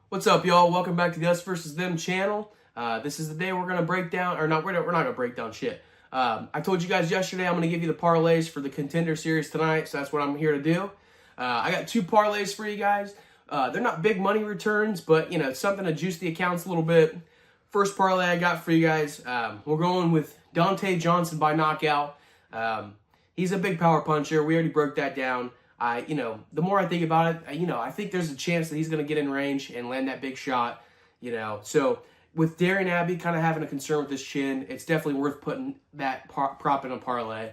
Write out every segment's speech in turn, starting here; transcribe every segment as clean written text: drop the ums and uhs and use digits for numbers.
What's up, y'all? Welcome back to the Us versus Them channel. This is the day we're gonna break down, or not. We're not gonna break down shit. I told you guys yesterday I'm gonna give you the parlays for the Contender series tonight, so that's what I'm here to do. I got two parlays for you guys. They're not big money returns, but it's something to juice the accounts a little bit. First parlay I got for you guys. We're going with Dante Johnson by knockout. He's a big power puncher. We already broke that down. The more I think about it, I think there's a chance that he's going to get in range and land that big shot, So with Darian Abbey kind of having a concern with his chin, it's definitely worth putting that prop in a parlay.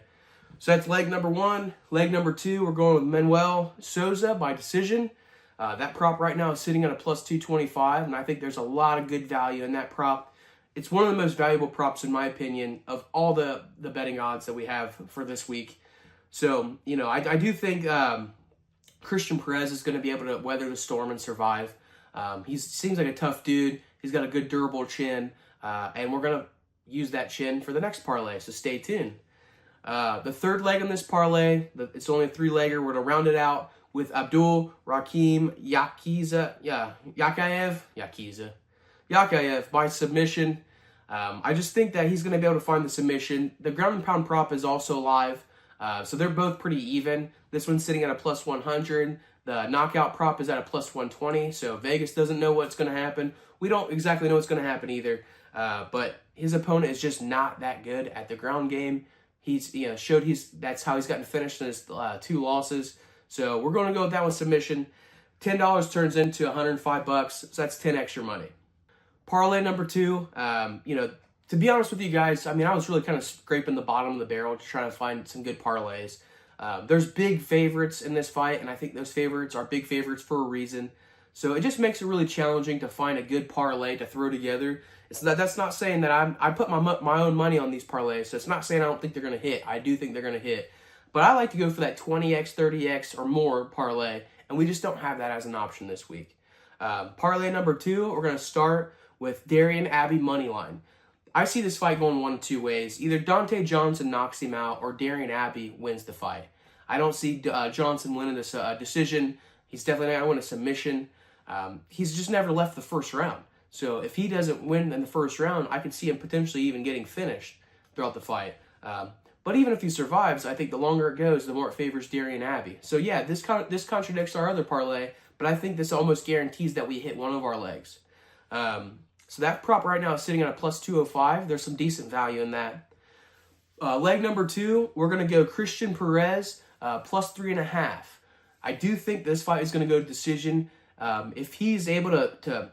So that's leg number one. Leg number two, we're going with Manuel Souza by decision. That prop right now is sitting at a plus 225, and I think there's a lot of good value in that prop. It's one of the most valuable props, in my opinion, of all the betting odds that we have for this week. So, I do think Christian Perez is going to be able to weather the storm and survive. He seems like a tough dude. He's got a good durable chin, and we're going to use that chin for the next parlay, so stay tuned. The third leg in this parlay, it's only a three-legger. We're going to round it out with Abdul Rakim Yakayev by submission. I just think that he's going to be able to find the submission. The ground and pound prop is also live. So they're both pretty even. This one's sitting at a plus 100. The knockout prop is at a plus 120. So Vegas doesn't know what's going to happen. We don't exactly know what's going to happen either. But his opponent is just not that good at the ground game. He's that's how he's gotten finished in his two losses. So we're going to go with that one submission. $10 turns into $105, so that's 10 extra money. Parlay number two, to be honest with you guys, I was really kind of scraping the bottom of the barrel to try to find some good parlays. There's big favorites in this fight, and I think those favorites are big favorites for a reason. So it just makes it really challenging to find a good parlay to throw together. That's not saying that I put my own money on these parlays, so it's not saying I don't think they're going to hit. I do think they're going to hit. But I like to go for that 20x, 30x, or more parlay, and we just don't have that as an option this week. Parlay number two, we're going to start with Darian Abbey moneyline. I see this fight going one of two ways. Either Dante Johnson knocks him out or Darian Abbey wins the fight. I don't see Johnson winning this decision. He's definitely not going to win a submission. He's just never left the first round. So if he doesn't win in the first round, I could see him potentially even getting finished throughout the fight. But even if he survives, I think the longer it goes, the more it favors Darian Abbey. So yeah, this contradicts our other parlay, but I think this almost guarantees that we hit one of our legs. So that prop right now is sitting at a plus 205. There's some decent value in that. Leg number two, we're going to go Christian Perez plus 3.5. I do think this fight is going to go to decision. If he's able to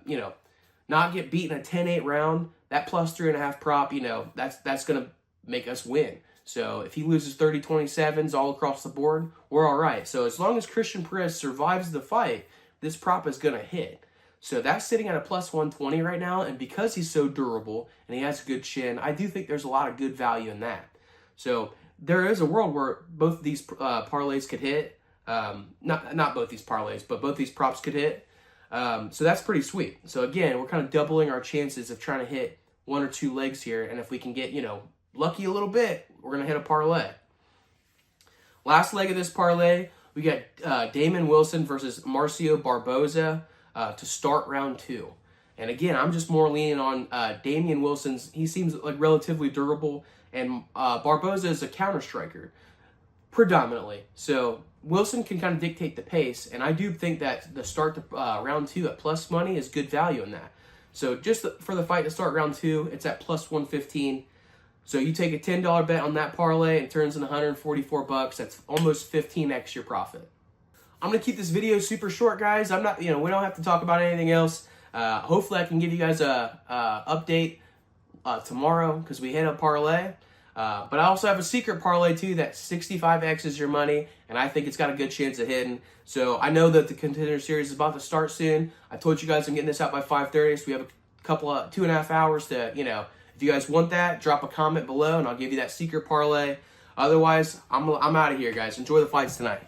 not get beaten a 10-8 round, that plus 3.5 prop, that's going to make us win. So if he loses 30-27s all across the board, we're all right. So as long as Christian Perez survives the fight, this prop is going to hit. So that's sitting at a plus 120 right now, and because he's so durable and he has a good chin, I do think there's a lot of good value in that. So there is a world where both of these parlays could hit. Not both these parlays, but both these props could hit. So that's pretty sweet. So again, we're kind of doubling our chances of trying to hit one or two legs here, and if we can get, lucky a little bit, we're going to hit a parlay. Last leg of this parlay, we got Damon Wilson versus Marcio Barboza to start round two. And again, I'm just more leaning on Damian Wilson's. He seems like relatively durable, and Barboza is a counter striker predominantly. So Wilson can kind of dictate the pace, and I do think that the start to round two at plus money is good value in that. So just for the fight to start round two, it's at plus 115. So you take a $10 bet on that parlay, it turns into $144. That's almost 15x your profit. I'm going to keep this video super short, guys. we don't have to talk about anything else. Hopefully I can give you guys a update tomorrow because we hit a parlay. But I also have a secret parlay too that 65x is your money, and I think it's got a good chance of hitting. So I know that the Contender series is about to start soon. I told you guys I'm getting this out by 5:30, so we have a couple of 2.5 hours to, if you guys want that, drop a comment below and I'll give you that secret parlay. Otherwise, I'm out of here, guys. Enjoy the fights tonight.